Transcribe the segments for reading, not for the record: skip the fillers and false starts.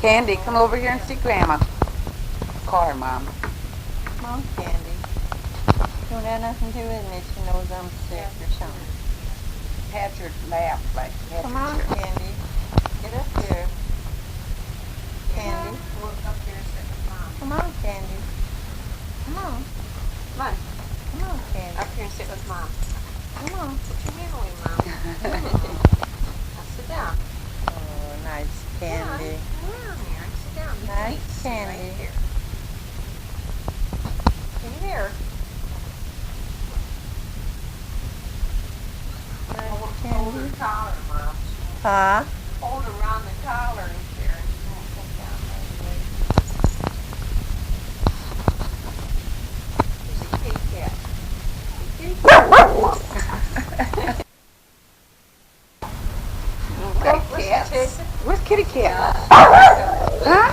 Candy, come over here and see Grandma. Call her, Mom. Come on, Candy. Don't have nothing to do with me. She knows I'm sick or something. Pat your lap, like pat Come your on, chair. Candy. Get up here. Candy. Look up here and sit with Mom. Come on, Candy. Come on. Come on, Come on, Candy. up here and sit with Mom. Come on. Put your hand away, Mom. Now sit down. Oh, nice Candy. Come on here and sit down. You Nice can sit Candy. right here. Come here. Hold Candy. her collar, Mom. Huh? Hold around the collar and here. And she won't come down right away. Here's a kitty cat. Kitty cat. Go, Where's cats. she chasing? Where's Kitty Cat? Yeah. Huh?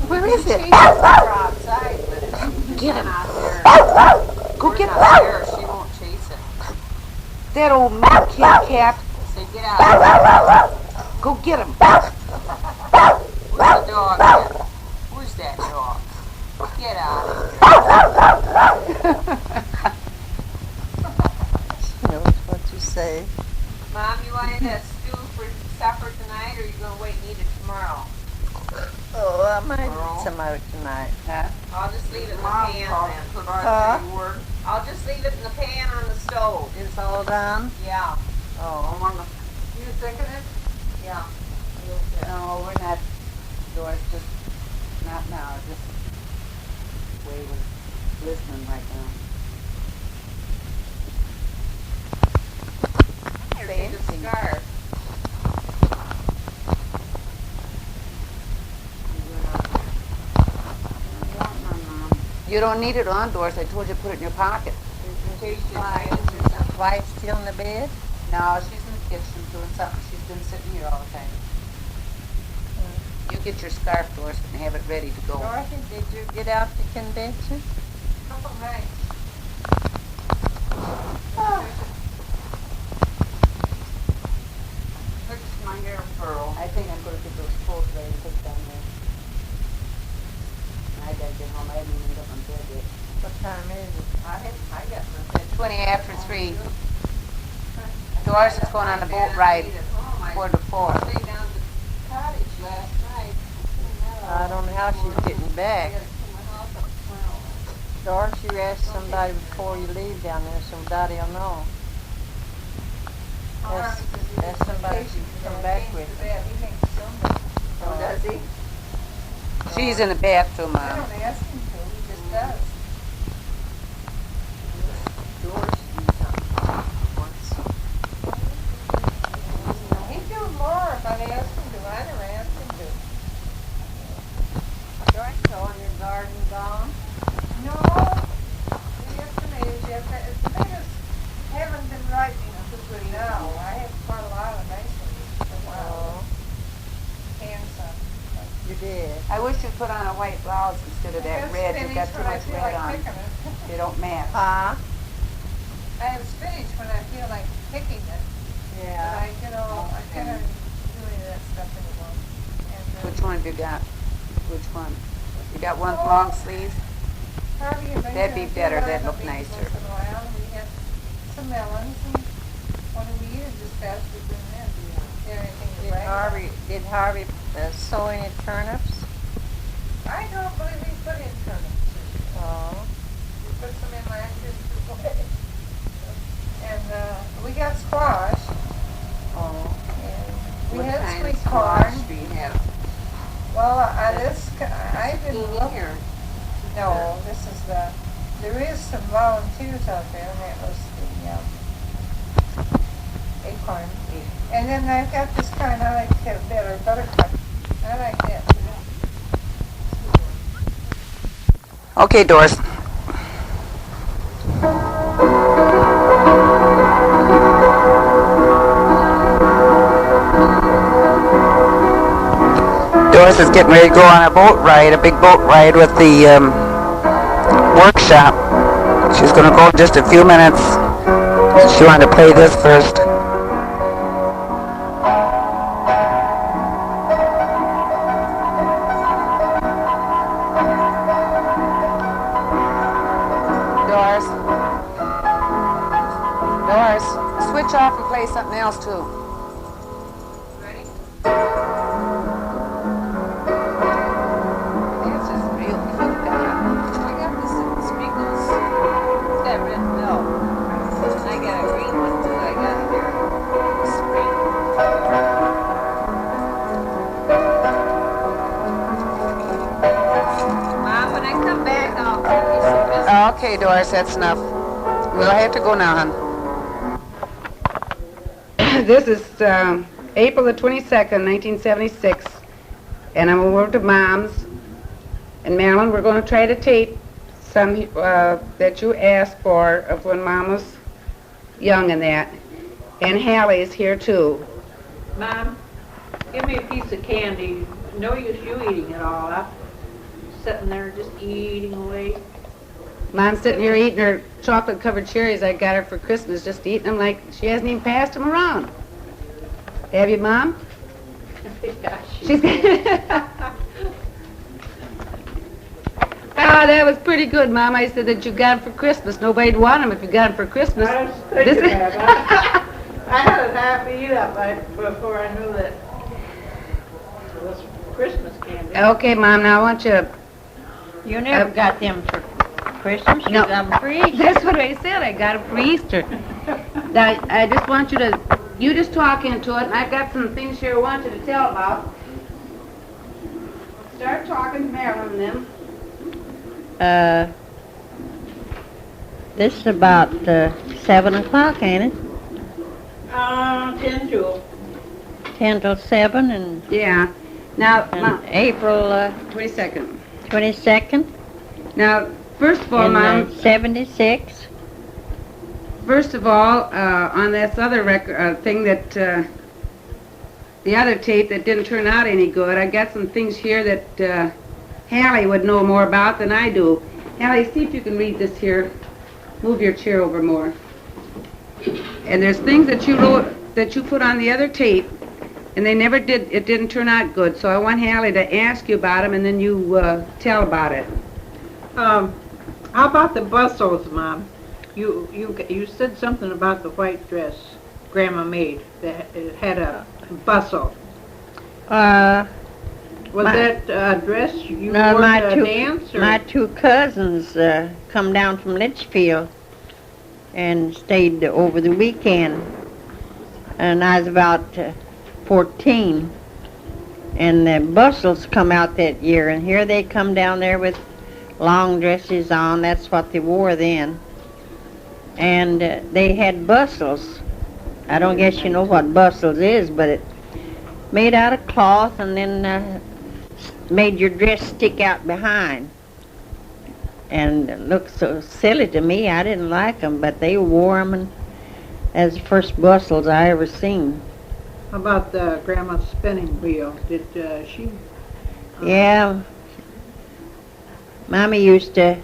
Where is Chasing it? her outside, but if she's Get him. out there, Go we're get not there, she won't chase it. that old mad Kitty Cat. Say, get out. Go get him. Where's the dog at? Where's that dog? Get out of here. She knows what you say. Mom, you wanted a stew for supper tonight, or are you going to wait and eat it tomorrow? Oh, I might eat some out tonight. Huh? I'll just leave it in the pan then. Huh? I'll just leave it in the pan on the stove. It's all done? Yeah. Oh. You thinking it? Yeah. A little bit. No, we're not. Doris, just not now. Just wait and listening right now. Take a scarf. You don't need it on, Doris. I told you to put it in your pocket. In case you find it or something. Wife's still in the bed? No, she's in the kitchen doing something. She's been sitting here all the time. You get your scarf, Doris, and have it ready to go. Dorothy, did you get out the convention? Couple nights. Fix my hair curl. I think I'm going to get those clothes ready to put down there. I gotta get home. I haven't even got my bed yet. What time is it? I got my bed. 20 after 3. Doris is going on a boat ride. 4 to 4. I stayed down at the cottage last night. I don't know how she's getting back. Doris, you ask somebody before you leave down there, somebody will know. That's somebody she can come back with. Oh, does he? She's in the bathroom, I don't ask him to, he just does. Doris do something once. He'd do more if I'd asked him to. I never asked him to. Doris, all your garden gone? No, the tomatoes yet. The tomatoes haven't been ripening so good now. I have quite a lot of nice ones for a while. Canned some. You did. I wish you'd put on a white blouse instead of that red. You've got too much red on. They don't match. Huh? I have spinach when I feel like picking it. But Yeah. I can't do any of that stuff anymore. And, Which one have you got? Which one? You got one with long sleeves? Harvey and That'd be Benjamin better. feel That'd like look a beet nicer. once in a while. We had some melons, and one of the years this past we've been there. Everything is right. Did Harvey sow any turnips? I don't believe we put in turnips. Oh. We put some in last year and took away. And we got squash. Oh. And we What had kind of sweet corn. squash do you have? Well, I didn't look. Here. No, this is there is some volunteers out there, and that was the acorn. And then I've got this kind I like better, buttercup. I like that too. Okay, Doris. Doris is getting ready to go on a boat ride, a big boat ride with the workshop. She's going to go in just a few minutes. She wanted to play this first. Doris, switch off and play something else too. Ready? That's just real cute, guy. I got this Sprinkles. It's got red milk. And I got a green one too. I got here. Spring. Mom, when I come back, I'll bring you some biscuits. Okay, Doris, that's enough. We'll have to go now, hon. This is April the 22nd, 1976, and I'm over to Mom's. And Marilyn, we're going to try to tape some that you asked for of when Mom was young and that. And Halley is here too. Mom, give me a piece of candy. No use you eating it all up. Sitting there just eating away. Mom's sitting here eating her chocolate-covered cherries I got her for Christmas, just eating them like she hasn't even passed them around. Have you, Mom? Yeah, She's Oh, that was pretty good, Mom. I said that you got them for Christmas. Nobody'd want them if you got them for Christmas. I was thinking that. I had it half eat up before I knew that it was Christmas candy. Okay, Mom, now I want you to... You never got them for Christmas. You No. got them for Easter. That's what I said. I got it for Easter. Now, I just want you to... You just talk into it, and I've got some things here I want you to tell about. Start talking to Marilyn and them. This is about 7 o'clock, ain't it? 10 to. 10 till 7 and, Yeah. Now, Mom, April 22nd. 22nd Now, first of all, in Mom, 76. first of all, on this other record thing that, the other tape that didn't turn out any good, I got some things here that Halley would know more about than I do. Halley, see if you can read this here. Move your chair over more. And there's things that you wrote, that you put on the other tape, and they never did, it didn't turn out good. So I want Halley to ask you about them, and then you tell about it. How about the bustles, Mom? You said something about the white dress Grandma made that it had a bustle. Was that a dress you No, wore my to two, dance? Or? my two cousins come down from Litchfield and stayed over the weekend. And I was about 14. And the bustles come out that year. And here they come down there with long dresses on. That's what they wore then. And they had bustles. I don't guess you know what bustles is, but it made out of cloth and then made your dress stick out behind. And it looked so silly to me. I didn't like them, but they wore them, and as the first bustles I ever seen. How about the Grandma's spinning wheel? Did she? Yeah. Mommy used to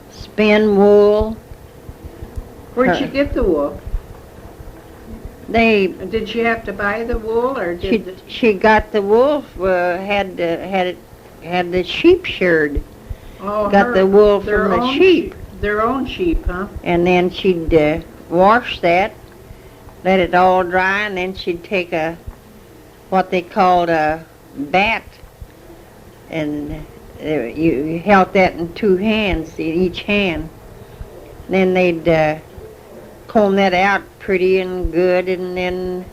spin wool. Where'd she get the wool? They Did she have to buy the wool, or did? she got the wool. Had the sheep sheared. Oh, got the wool their from the own sheep. Their own sheep, huh? And then she'd wash that, let it all dry, and then she'd take what they called a bat, and you held that in two hands, in each hand. Then they'd comb that out pretty and good, and then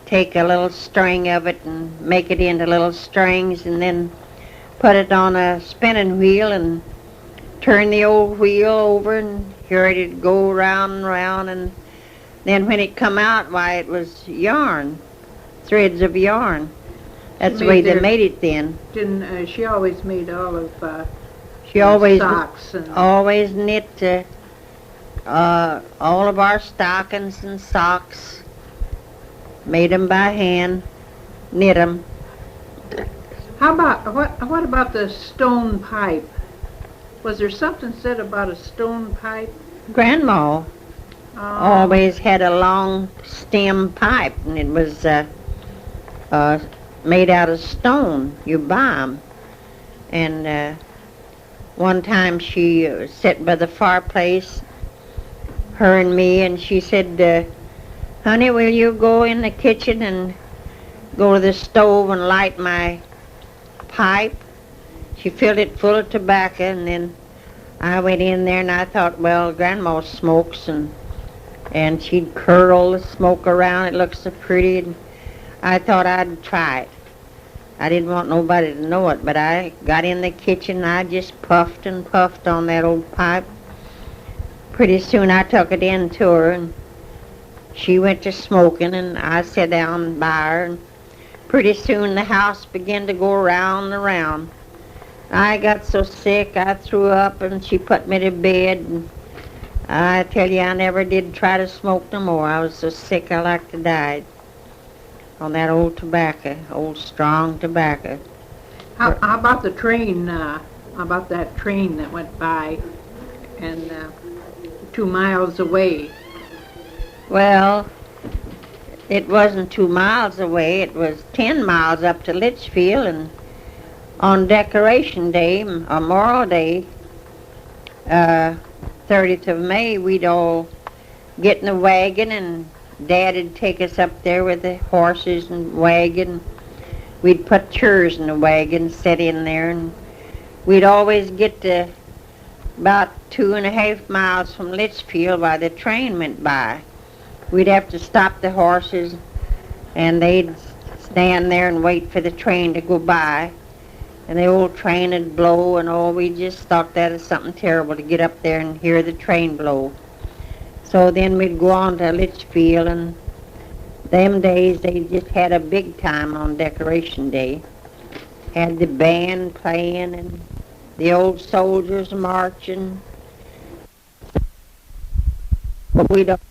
take a little string of it and make it into little strings, and then put it on a spinning wheel and turn the old wheel over, and here it'd go round and round, and then when it come out, why, it was yarn, threads of yarn. That's the way they made it then. Didn't she always made all of She always socks and always knit all of our stockings and socks, made them by hand, knit them. How about what about the stone pipe? Was there something said about a stone pipe? Grandma always had a long stem pipe, and it was made out of stone. You buy 'em. And one time she sat by the fireplace. her and me, and she said, honey, will you go in the kitchen and go to the stove and light my pipe? She filled it full of tobacco, and then I went in there, and I thought, well, Grandma smokes, and she'd curl the smoke around. It looks so pretty, and I thought I'd try it. I didn't want nobody to know it, but I got in the kitchen, and I just puffed and puffed on that old pipe. Pretty soon I took it in to her, and she went to smoking, and I sat down by her, and pretty soon the house began to go round and around. I got so sick I threw up, and she put me to bed, and I tell you, I never did try to smoke no more. I was so sick I like to die on that old tobacco, old strong tobacco. How about the train, how about that train that went by and 2 miles away? Well, it wasn't 2 miles away. It was 10 miles up to Litchfield, and on Decoration Day, Memorial Day, 30th of May, we'd all get in the wagon, and Dad'd take us up there with the horses and wagon. We'd put chairs in the wagon, sit in there, and we'd always get to about 2.5 miles from Litchfield while the train went by. We'd have to stop the horses, and they'd stand there and wait for the train to go by. And the old train would blow, and we just thought that was something terrible to get up there and hear the train blow. So then we'd go on to Litchfield, and them days they just had a big time on Decoration Day. Had the band playing, and the old soldiers marching. But we don't